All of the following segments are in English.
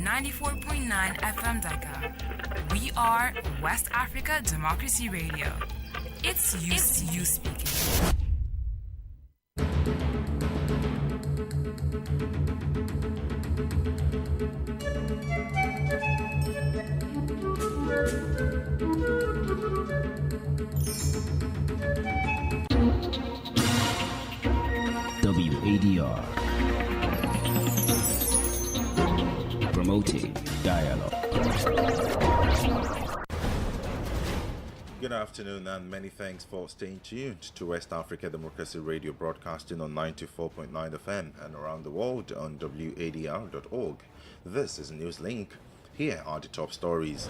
94.9 FM Dakar. We are West Africa Democracy Radio. It's you speaking. WADR, promoting dialogue. Good afternoon and many thanks for staying tuned to West Africa Democracy Radio, broadcasting on 94.9 FM and around the world on wadr.org. This is NEWSLINK. Here are the top stories.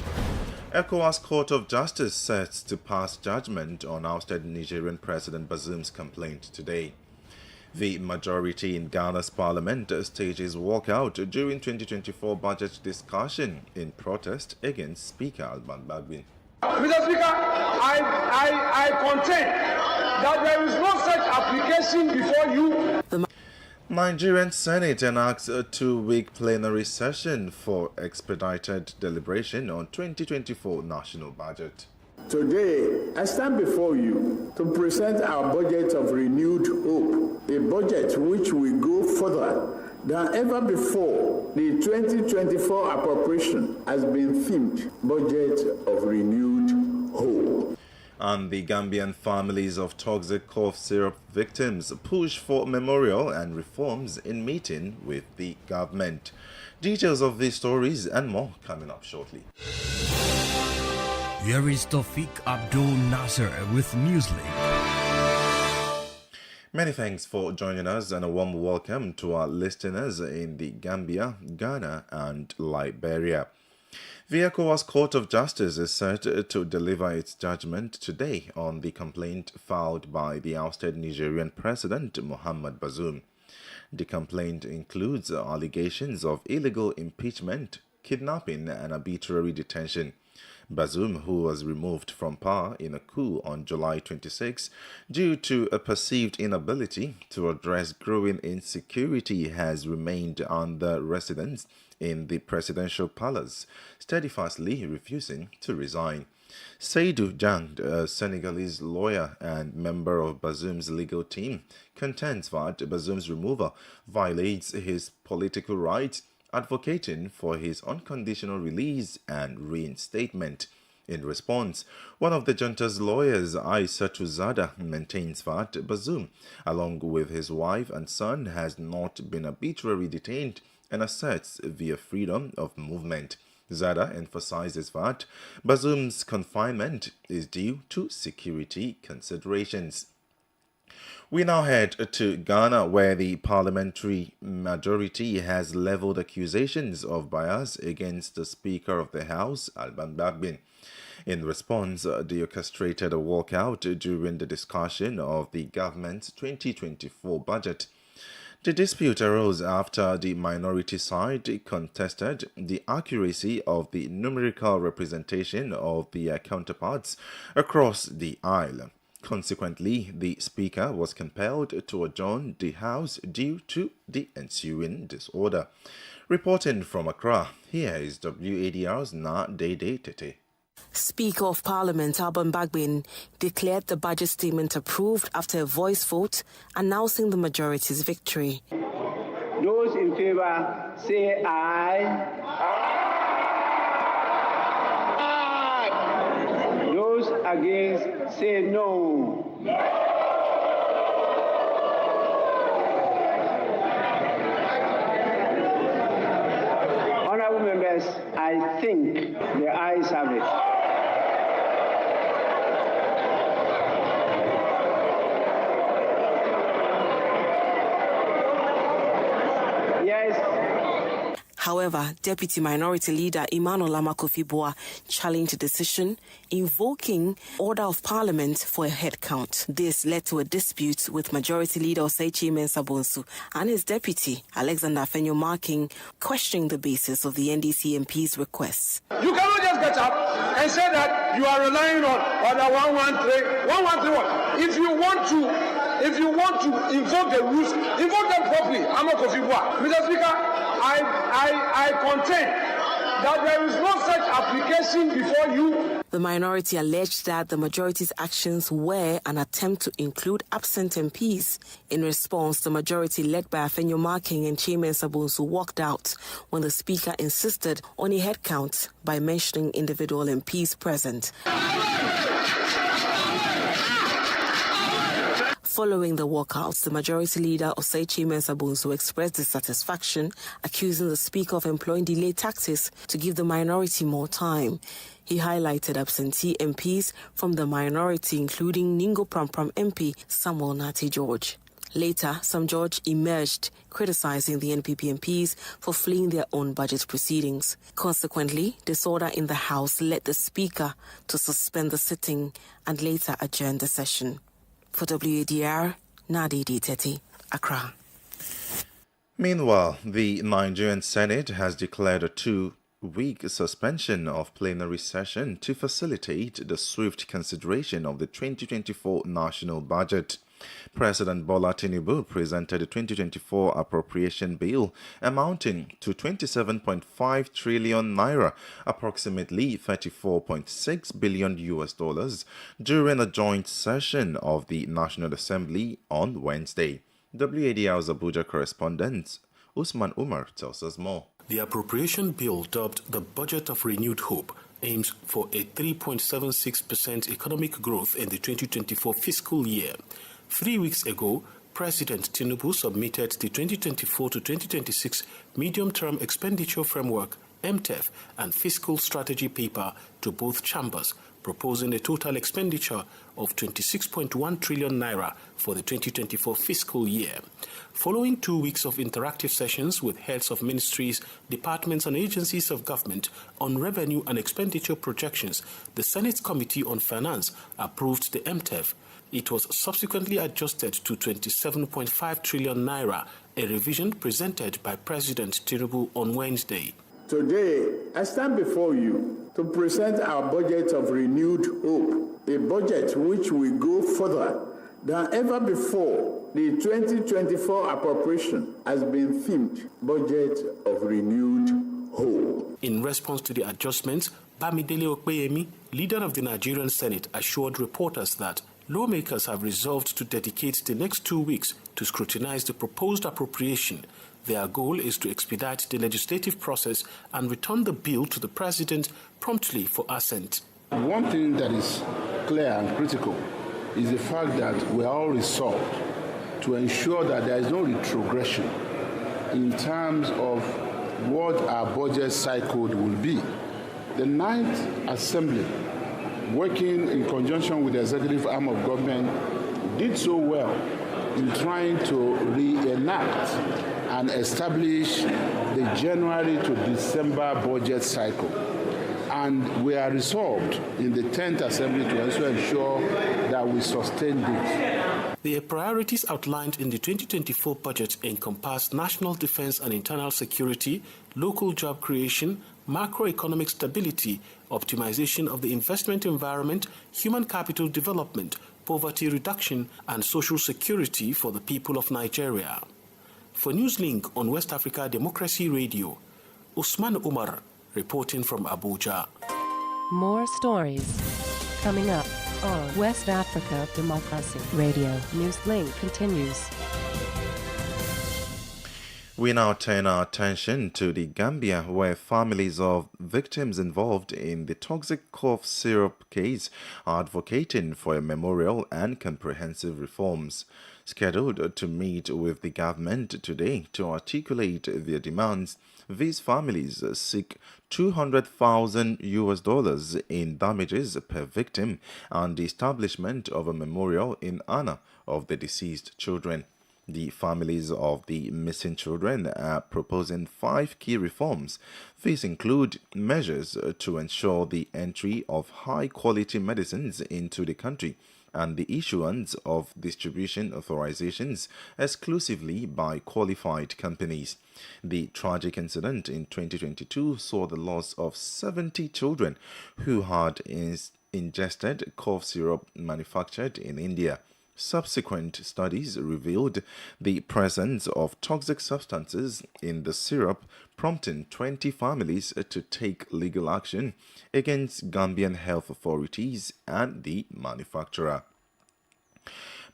ECOWAS Court of Justice sets to pass judgment on ousted Nigerian President Bazoum's complaint today. The majority in Ghana's parliament stages walkout during 2024 budget discussion in protest against Speaker Alban Bagbin. Mr. Speaker, I contend that there is no such application before you. Nigerian Senate enacts a 2-week plenary session for expedited deliberation on 2024 national budget. Today, I stand before you to present our budget of renewed hope, a budget which will go further than ever before. The 2024 appropriation has been themed Budget of Renewed Hope. And the Gambian families of toxic cough syrup victims push for memorial and reforms in meeting with the government. Details of these stories and more coming up shortly. Here is Tawfiq Abdul Nasser with NEWSLINK. Many thanks for joining us and a warm welcome to our listeners in the Gambia, Ghana and Liberia. The ECOWAS Court of Justice is set to deliver its judgment today on the complaint filed by the ousted Nigerian President Mohamed Bazoum. The complaint includes allegations of illegal impeachment, kidnapping and arbitrary detention. Bazoum, who was removed from power in a coup on July 26 due to a perceived inability to address growing insecurity, has remained under residence in the presidential palace, steadfastly refusing to resign. Seydou Dieng, a Senegalese lawyer and member of Bazoum's legal team, contends that Bazoum's removal violates his political rights, advocating for his unconditional release and reinstatement. In response, one of the junta's lawyers, Aissatou Zada, maintains that Bazoum, along with his wife and son, has not been arbitrarily detained and asserts their freedom of movement. Zada emphasizes that Bazoum's confinement is due to security considerations. We now head to Ghana, where the parliamentary majority has leveled accusations of bias against the Speaker of the House, Alban Bagbin. In response, they orchestrated a walkout during the discussion of the government's 2024 budget. The dispute arose after the minority side contested the accuracy of the numerical representation of their counterparts across the aisle. Consequently, the Speaker was compelled to adjourn the House due to the ensuing disorder. Reporting from Accra, here is WADR's Na Dede Tete. Speaker of Parliament Alban Bagbin declared the budget statement approved after a voice vote, announcing the majority's victory. Those in favor say aye. Aye. Those against say no. Honorable members, I think the ayes have it. However, Deputy Minority Leader Emmanuel Amakofi-Boa challenged the decision, invoking order of Parliament for a head count. This led to a dispute with Majority Leader Oseichi Mensah-Bonsu and his deputy, Alexander Afenyo-Markin, questioning the basis of the NDC MP's requests. You cannot just get up and say that you are relying on order 113. 113 what? If you want to invoke the rules, invoke them properly. Amakofi-Boa. Mr. Speaker, I contend that there is no such application before you. The minority alleged that the majority's actions were an attempt to include absent MPs. In response, the majority, led by Afenyo Marking and Chairman Sabunsu, walked out when the Speaker insisted on a head count by mentioning individual MPs present. Following the walkouts, the majority leader, Osei Chairman Sabunsu, expressed dissatisfaction, accusing the Speaker of employing delay tactics to give the minority more time. He highlighted absentee MPs from the minority, including Ningo Prampram MP Samuel Nate George. Later, Sam George emerged, criticizing the NPP MPs for fleeing their own budget proceedings. Consequently, disorder in the House led the Speaker to suspend the sitting and later adjourn the session. For WADR, Nadi D30, Accra. Meanwhile, the Nigerian Senate has declared a 2-week suspension of plenary session to facilitate the swift consideration of the 2024 national budget. President Bola Tinubu presented the 2024 appropriation bill amounting to 27.5 trillion naira, approximately $34.6 billion during a joint session of the National Assembly on Wednesday. WADR's Abuja correspondent Usman Umar tells us more. The appropriation bill, dubbed the Budget of Renewed Hope, aims for a 3.76% economic growth in the 2024 fiscal year. 3 weeks ago, President Tinubu submitted the 2024 to 2026 Medium-Term Expenditure Framework, MTEF, and Fiscal Strategy paper to both chambers, proposing a total expenditure of 26.1 trillion naira for the 2024 fiscal year. Following 2 weeks of interactive sessions with heads of ministries, departments, and agencies of government on revenue and expenditure projections, the Senate Committee on Finance approved the MTEF. It was subsequently adjusted to 27.5 trillion naira, a revision presented by President Tinubu on Wednesday. Today, I stand before you to present our budget of renewed hope, a budget which will go further than ever before. The 2024 appropriation has been themed Budget of Renewed Hope. In response to the adjustments, Bamidele Okpeyemi, leader of the Nigerian Senate, assured reporters that lawmakers have resolved to dedicate the next 2 weeks to scrutinize the proposed appropriation. Their goal is to expedite the legislative process and return the bill to the President promptly for assent. One thing that is clear and critical is the fact that we are all resolved to ensure that there is no retrogression in terms of what our budget cycle will be. The Ninth Assembly, working in conjunction with the executive arm of government, did so well in trying to reenact and establish the January to December budget cycle. And we are resolved in the 10th Assembly to also ensure that we sustain this. The priorities outlined in the 2024 budget encompass national defense and internal security, local job creation, macroeconomic stability, optimization of the investment environment, human capital development, poverty reduction, and social security for the people of Nigeria. For NEWSLINK on West Africa Democracy Radio, Usman Umar reporting from Abuja. More stories coming up on West Africa Democracy Radio. NEWSLINK continues. We now turn our attention to the Gambia, where families of victims involved in the toxic cough syrup case are advocating for a memorial and comprehensive reforms. Scheduled to meet with the government today to articulate their demands, these families seek $200,000 in damages per victim and the establishment of a memorial in honor of the deceased children. The families of the missing children are proposing 5 key reforms. These include measures to ensure the entry of high-quality medicines into the country and the issuance of distribution authorizations exclusively by qualified companies. The tragic incident in 2022 saw the loss of 70 children who had ingested cough syrup manufactured in India. Subsequent studies revealed the presence of toxic substances in the syrup, prompting 20 families to take legal action against Gambian health authorities and the manufacturer.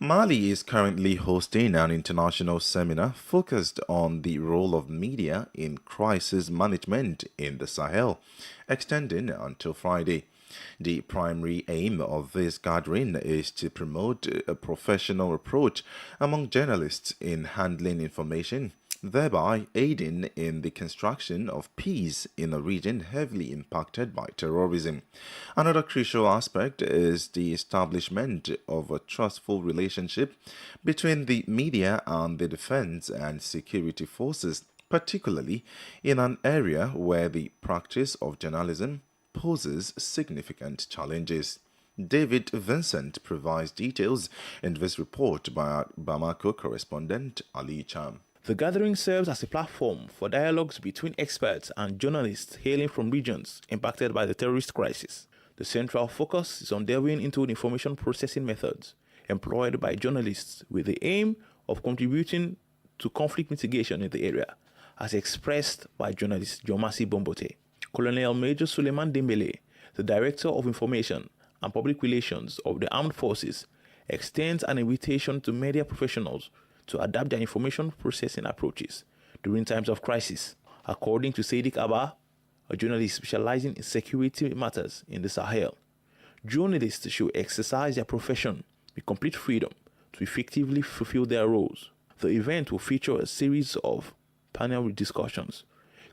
Mali is currently hosting an international seminar focused on the role of media in crisis management in the Sahel, extending until Friday. The primary aim of this gathering is to promote a professional approach among journalists in handling information, thereby aiding in the construction of peace in a region heavily impacted by terrorism. Another crucial aspect is the establishment of a trustful relationship between the media and the defense and security forces, particularly in an area where the practice of journalism poses significant challenges. David Vincent provides details in this report by our Bamako correspondent Ali Cham. The gathering serves as a platform for dialogues between experts and journalists hailing from regions impacted by the terrorist crisis. The central focus is on delving into the information processing methods employed by journalists with the aim of contributing to conflict mitigation in the area, as expressed by journalist Jomasi Bombote. Colonel Major Suleiman Dembele, the Director of Information and Public Relations of the Armed Forces, extends an invitation to media professionals to adapt their information processing approaches during times of crisis. According to Sadiq Abba, a journalist specializing in security matters in the Sahel, journalists should exercise their profession with complete freedom to effectively fulfill their roles. The event will feature a series of panel discussions,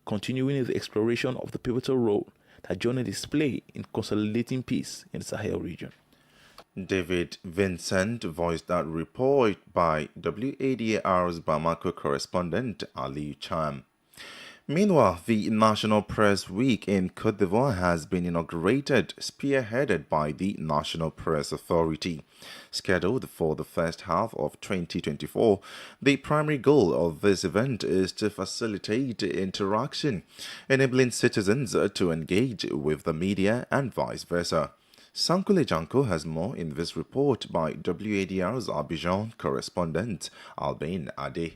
continuing the exploration of the pivotal role that journalists play in consolidating peace in the Sahel region. David Vincent voiced that report by WADR's Bamako correspondent Ali Cham. Meanwhile, the National Press Week in Côte d'Ivoire has been inaugurated, spearheaded by the National Press Authority. Scheduled for the first half of 2024, the primary goal of this event is to facilitate interaction, enabling citizens to engage with the media and vice versa. Sankule Janko has more in this report by WADR's Abidjan correspondent Albin Ade.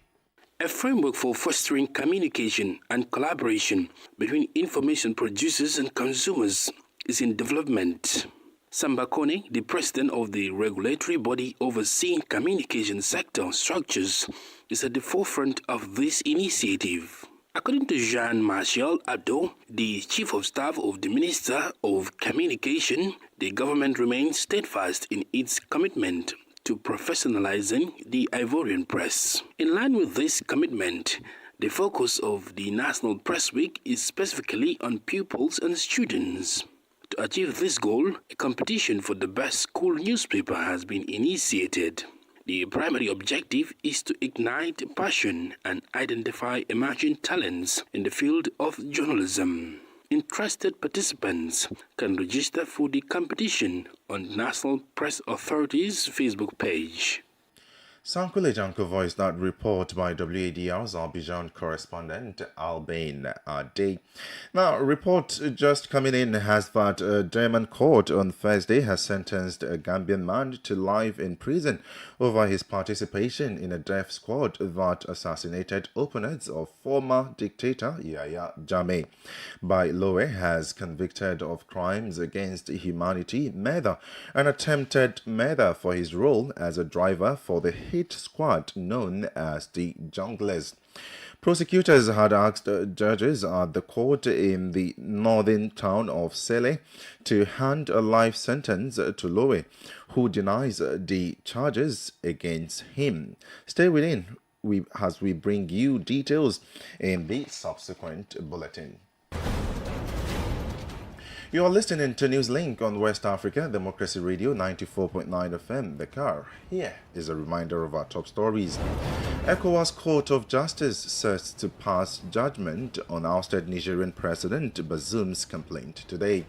A framework for fostering communication and collaboration between information producers and consumers is in development. Samba Kone, the president of the regulatory body overseeing communication sector structures, is at the forefront of this initiative. According to Jean-Martial Abdo, the chief of staff of the Minister of Communication, the government remains steadfast in its commitment to professionalizing the Ivorian press. In line with this commitment, the focus of the National Press Week is specifically on pupils and students. To achieve this goal, a competition for the best school newspaper has been initiated. The primary objective is to ignite passion and identify emerging talents in the field of journalism. Interested participants can register for the competition on National Press Authority's Facebook page. Sankule Janko voiced that report by WADR's Abidjan correspondent Albin Ade. Now, a report just coming in has that a German court on Thursday has sentenced a Gambian man to life in prison over his participation in a death squad that assassinated opponents of former dictator Yahya Jammeh. Lowe has convicted of crimes against humanity, murder, and attempted murder for his role as a driver for the hit squad known as the Junglers. Prosecutors had asked judges at the court in the northern town of Sele to hand a life sentence to Lowe, who denies the charges against him. Stay within as we bring you details in the subsequent bulletin. You are listening to NewsLink on West Africa Democracy Radio 94.9 FM, Dakar. Here is a reminder of our top stories. ECOWAS Court of Justice sets to pass judgment on ousted Nigerian President Bazoum's complaint today.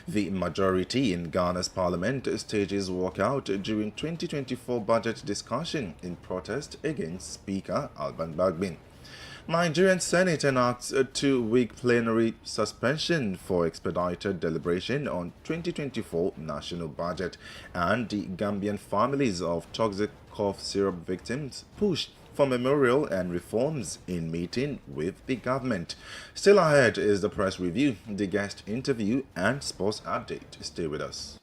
The majority in Ghana's parliament stages walkout during 2024 budget discussion in protest against Speaker Alban Bagbin. Nigerian Senate enacts a 2-week plenary suspension for expedited deliberation on 2024 national budget, and the Gambian families of toxic cough syrup victims push for memorial and reforms in meeting with the government. Still ahead is the press review, the guest interview, and sports update. Stay with us.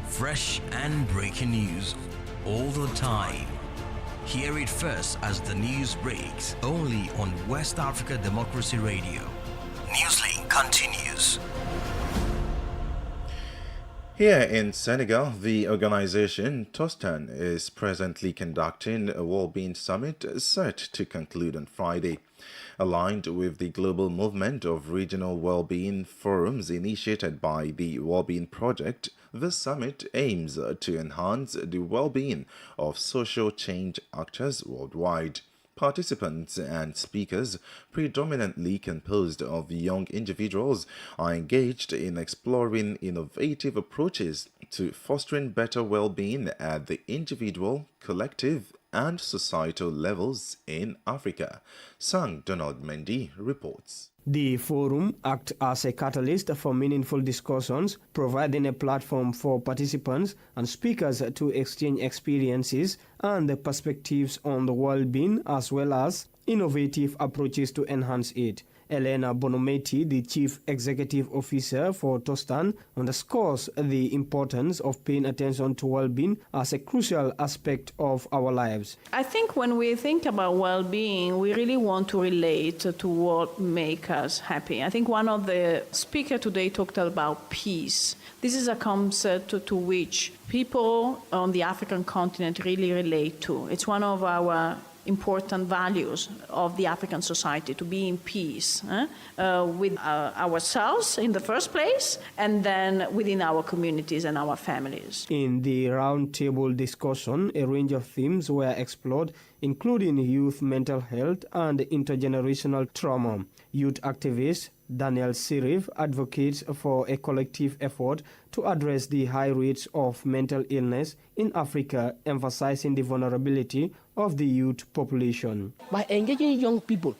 Fresh and breaking news all the time. Hear it first as the news breaks, only on West Africa Democracy Radio. NEWSLINK continues. Here in Senegal, the organization TOSTAN is presently conducting a well-being summit set to conclude on Friday. Aligned with the global movement of regional well-being forums initiated by the Well-being Project, the summit aims to enhance the well-being of social change actors worldwide. Participants and speakers, predominantly composed of young individuals, are engaged in exploring innovative approaches to fostering better well-being at the individual, collective, and societal levels in Africa. Sang Donald Mendy reports. The forum acts as a catalyst for meaningful discussions, providing a platform for participants and speakers to exchange experiences and perspectives on the well-being as well as innovative approaches to enhance it. Elena Bonometi, the Chief Executive Officer for TOSTAN, underscores the importance of paying attention to well-being as a crucial aspect of our lives. I think when we think about well-being, we really want to relate to what makes us happy. I think one of the speakers today talked about peace. This is a concept to which people on the African continent really relate to. It's one of our important values of the African society, to be in peace with ourselves in the first place, and then within our communities and our families. In the roundtable discussion, a range of themes were explored, including youth mental health and intergenerational trauma. Youth activist Daniel Sirif advocates for a collective effort to address the high rates of mental illness in Africa, emphasizing the vulnerability of the youth population. By engaging young people,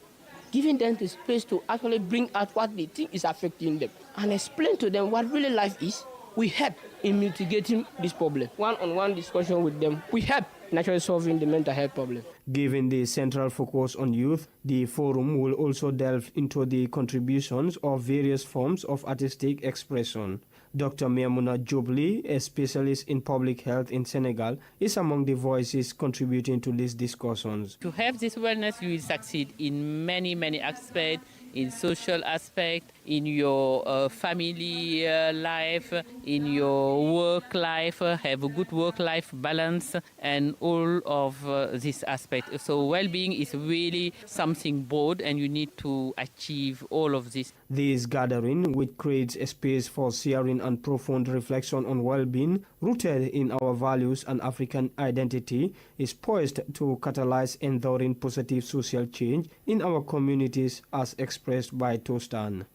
giving them the space to actually bring out what they think is affecting them and explain to them what really life is, we help in mitigating this problem. One-on-one discussion with them, we help naturally solving the mental health problem. Given the central focus on youth, the forum will also delve into the contributions of various forms of artistic expression. Dr. Maimouna Jobli, a specialist in public health in Senegal, is among the voices contributing to these discussions. To have this wellness, you will succeed in many aspects, in social aspect, in your family life, in your work life, have a good work-life balance, and all of this aspect. So well-being is really something broad, and you need to achieve all of this. This gathering, which creates a space for sharing and profound reflection on well-being, rooted in our values and African identity, is poised to catalyze enduring positive social change in our communities as expressed by TOSTAN.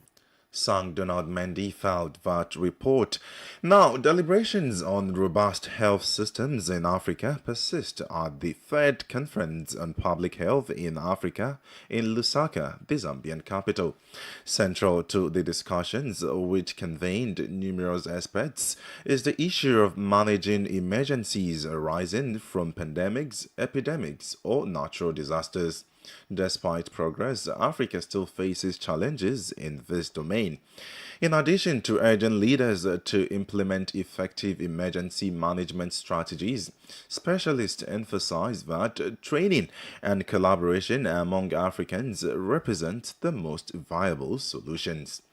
Sang Donald Mendy filed that report. Now, deliberations on robust health systems in Africa persist at the third Conference on Public Health in Africa in Lusaka, the Zambian capital. Central to the discussions, which convened numerous experts, is the issue of managing emergencies arising from pandemics, epidemics, or natural disasters. Despite progress, Africa still faces challenges in this domain. In addition to urging leaders to implement effective emergency management strategies, specialists emphasize that training and collaboration among Africans represent the most viable solutions.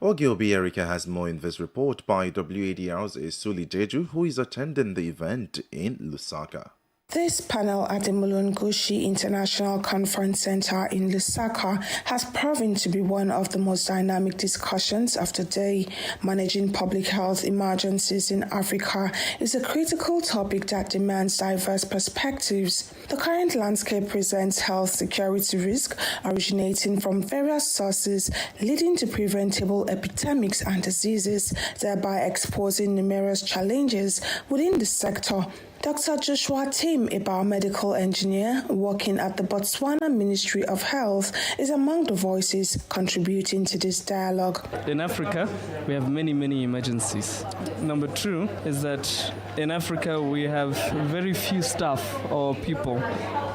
Ogilby Erika has more in this report by WADR's Esuli Jeju, who is attending the event in Lusaka. This panel at the Mulungushi International Conference Center in Lusaka has proven to be one of the most dynamic discussions of the day. Managing public health emergencies in Africa is a critical topic that demands diverse perspectives. The current landscape presents health security risk originating from various sources, leading to preventable epidemics and diseases, thereby exposing numerous challenges within the sector. Dr. Joshua Tim, a biomedical engineer working at the Botswana Ministry of Health, is among the voices contributing to this dialogue. In Africa, we have many emergencies. Number two is that in Africa, we have very few staff or people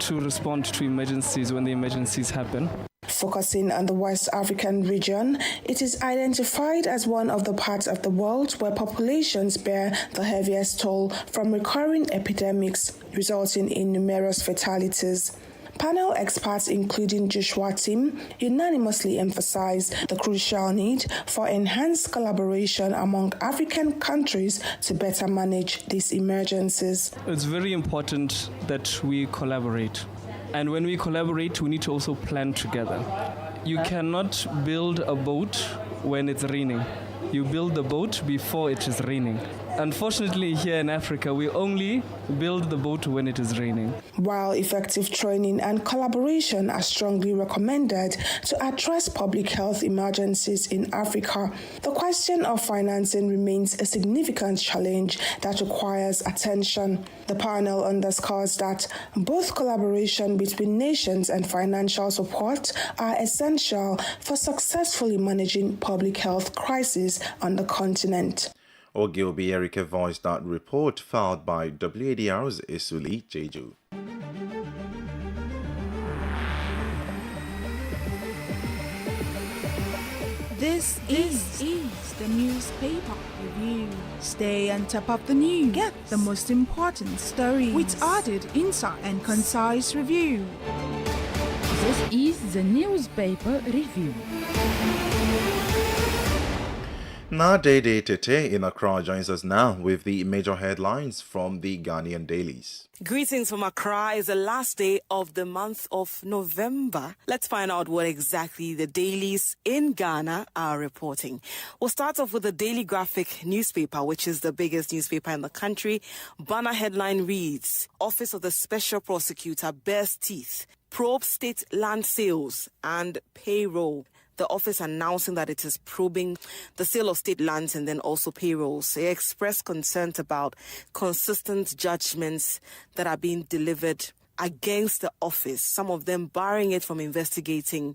to respond to emergencies when the emergencies happen. Focusing on the West African region, it is identified as one of the parts of the world where populations bear the heaviest toll from recurring epidemics, resulting in numerous fatalities. Panel experts, including Joshua Tim, unanimously emphasized the crucial need for enhanced collaboration among African countries to better manage these emergencies. It's very important that we collaborate. And when we collaborate, we need to also plan together. You cannot build a boat when it's raining. You build the boat before it is raining. Unfortunately, here in Africa, we only build the boat when it is raining. While effective training and collaboration are strongly recommended to address public health emergencies in Africa, the question of financing remains a significant challenge that requires attention. The panel underscores that both collaboration between nations and financial support are essential for successfully managing public health crises on the continent. Ogilvy Erica voiced that report filed by WADR's Isuli Jeju. This is the newspaper review. Stay on top of the news. Get the most important stories with added insight and concise review. This is the newspaper review. Nadede Tete in Accra joins us now with the major headlines from the Ghanaian dailies. Greetings from Accra. Is the last day of the month of November. Let's find out what exactly the dailies in Ghana are reporting. We'll start off with the Daily Graphic newspaper, which is the biggest newspaper in the country. Banner headline reads, Office of the Special Prosecutor bears teeth, probe state land sales and payroll. The office announcing that it is probing the sale of state lands and then also payrolls. They expressed concerns about consistent judgments that are being delivered against the office, some of them barring it from investigating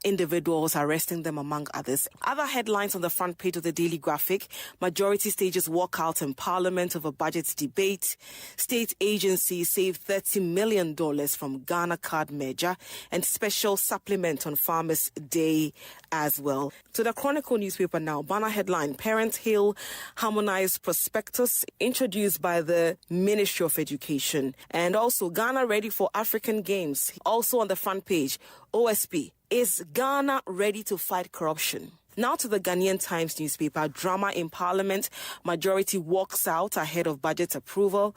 individuals, arresting them, among others. Other headlines on the front page of the Daily Graphic: majority stages walkout in Parliament over budget debate, state agencies save $30 million from Ghana card merger, and special supplement on Farmers' Day as well. To the Chronicle newspaper now, banner headline, Parent Hill harmonized prospectus introduced by the Ministry of Education, and also Ghana ready for African Games. Also on the front page, OSP, is Ghana ready to fight corruption? Now to the Ghanaian Times newspaper, drama in Parliament, majority walks out ahead of budget approval.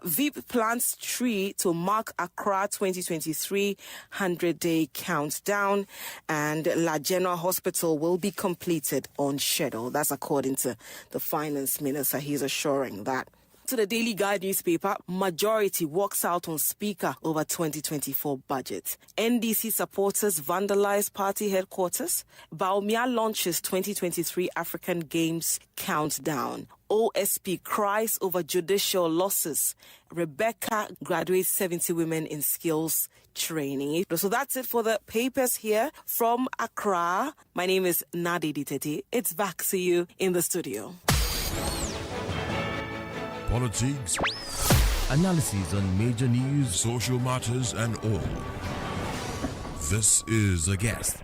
VIP plants tree to mark Accra 2023 100-day countdown, and La General Hospital will be completed on schedule. That's according to the Finance Minister. He's assuring that. To the Daily Guide newspaper, majority walks out on Speaker over 2024 budget. NDC supporters vandalize party headquarters. Baumia launches 2023 African Games countdown. OSP cries over judicial losses. Rebecca graduates 70 women in skills training. So that's it for the papers here from Accra. My name is Nadede Tete. It's back to you in the studio. Politics, analysis on major news, social matters, and all. This is A Guest.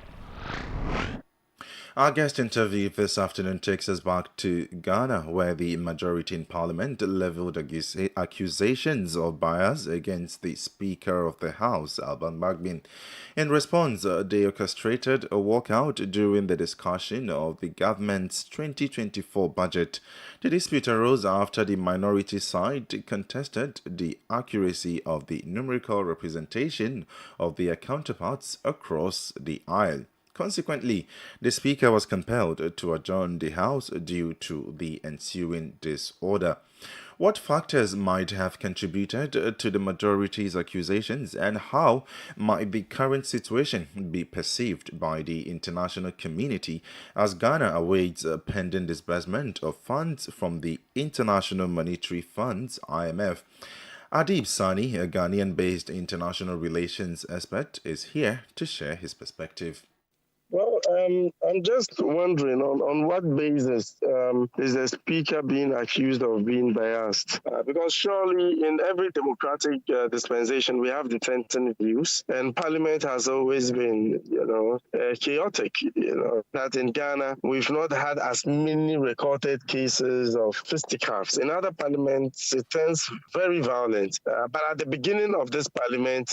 Our guest interview this afternoon takes us back to Ghana, where the majority in Parliament leveled accusations of bias against the Speaker of the House, Alban Bagbin. In response, they orchestrated a walkout during the discussion of the government's 2024 budget. The dispute arose after the minority side contested the accuracy of the numerical representation of their counterparts across the aisle. Consequently, the Speaker was compelled to adjourn the House due to the ensuing disorder. What factors might have contributed to the majority's accusations, and how might the current situation be perceived by the international community as Ghana awaits a pending disbursement of funds from the International Monetary Fund (IMF)? Adib Sani, a Ghanaian-based international relations expert, is here to share his perspective. Well, I'm just wondering on what basis is the speaker being accused of being biased? Because surely in every democratic dispensation we have dissenting views, and Parliament has always been, chaotic. That in Ghana we've not had as many recorded cases of fisticuffs. In other parliaments it turns very violent. But at the beginning of this parliament,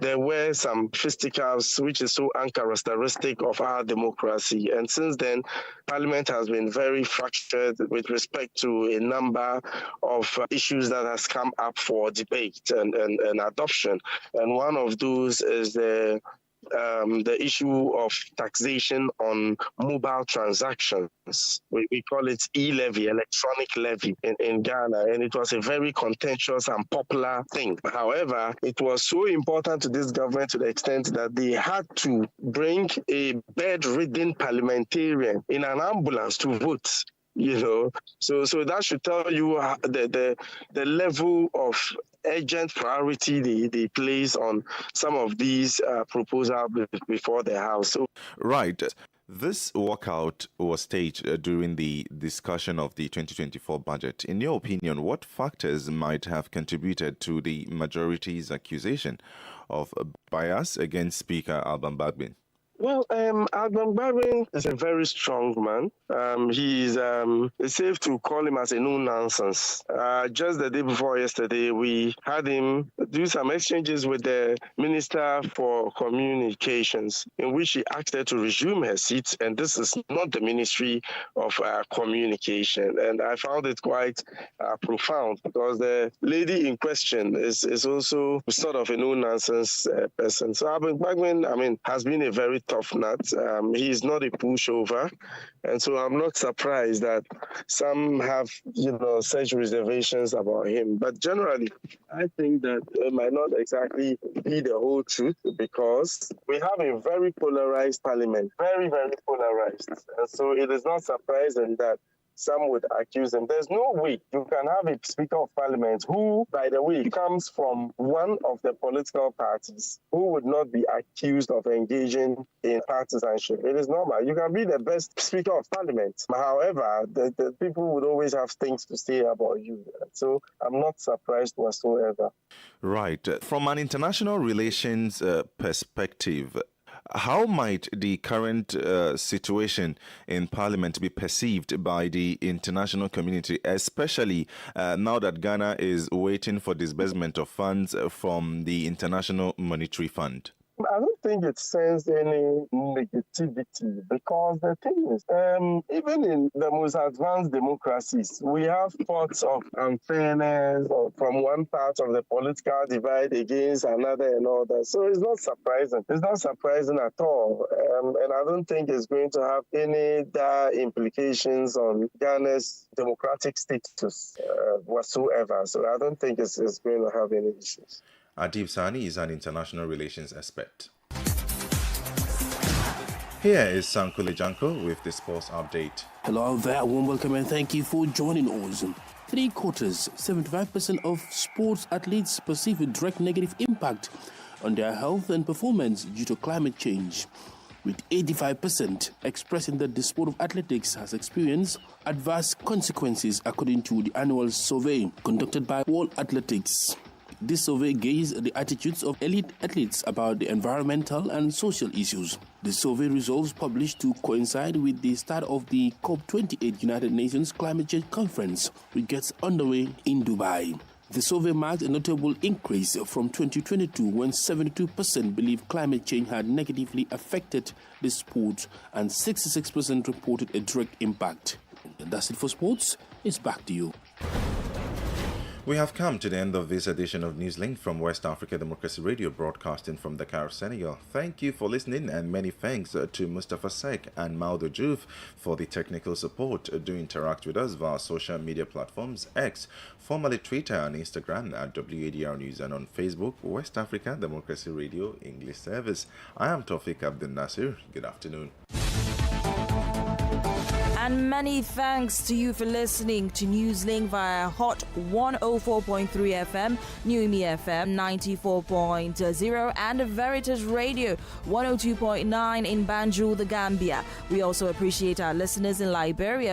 there were some fisticuffs, which is so uncharacteristic of our democracy. And since then, Parliament has been very fractured with respect to a number of issues that has come up for debate and adoption. And one of those is the issue of taxation on mobile transactions. We call it e-levy, electronic levy in Ghana, and it was a very contentious and popular thing. However, it was so important to this government to the extent that they had to bring a bedridden parliamentarian in an ambulance to vote. So that should tell you the level of urgent priority they place on some of these proposals before the House. Right. This walkout was staged during the discussion of the 2024 budget. In your opinion, what factors might have contributed to the majority's accusation of bias against Speaker Alban Bagbin? Well, Alban Bagbin is a very strong man. It's safe to call him as a no-nonsense. Just the day before yesterday, we had him do some exchanges with the Minister for Communications, in which he asked her to resume her seat, and this is not the Ministry of Communication. And I found it quite profound, because the lady in question is also sort of a no-nonsense person. So Alban Bagbin, has been a very tough nut. He's not a pushover, and so I'm not surprised that some have, such reservations about him. But generally, I think that it might not exactly be the whole truth, because we have a very polarized parliament, very, very polarized. And so it is not surprising that some would accuse him. There's no way you can have a Speaker of Parliament who, by the way, comes from one of the political parties, who would not be accused of engaging in partisanship. It is normal. You can be the best Speaker of Parliament. However, the people would always have things to say about you. So I'm not surprised whatsoever. Right. From an international relations perspective, how might the current situation in Parliament be perceived by the international community, especially now that Ghana is waiting for disbursement of funds from the International Monetary Fund? I don't think it sends any negativity, because the thing is, even in the most advanced democracies, we have thoughts of unfairness from one part of the political divide against another and all that. So it's not surprising. It's not surprising at all. And I don't think it's going to have any implications on Ghana's democratic status whatsoever. So I don't think it's going to have any issues. Adib Sani is an international relations expert. Here is Sankule Janko with the sports update. Hello there, warm welcome and thank you for joining us. 75% of sports athletes perceive a direct negative impact on their health and performance due to climate change, with 85% expressing that the sport of athletics has experienced adverse consequences according to the annual survey conducted by World Athletics. This survey gauged the attitudes of elite athletes about the environmental and social issues. The survey results published to coincide with the start of the COP28 United Nations Climate Change Conference, which gets underway in Dubai. The survey marked a notable increase from 2022, when 72% believed climate change had negatively affected the sport and 66% reported a direct impact. And that's it for sports. It's back to you. We have come to the end of this edition of NewsLink from West Africa Democracy Radio, broadcasting from Dakar, Senegal. Thank you for listening, and many thanks to Mustafa Sek and Maudo Juve for the technical support. Do interact with us via social media platforms, X, formerly Twitter and Instagram at WADR News, and on Facebook, West Africa Democracy Radio English Service. I am Tawfiq Abdul Nasir. Good afternoon. And many thanks to you for listening to NewsLink via Hot 104.3 FM, Newmi FM 94.0, and Veritas Radio 102.9 in Banjul, the Gambia. We also appreciate our listeners in Liberia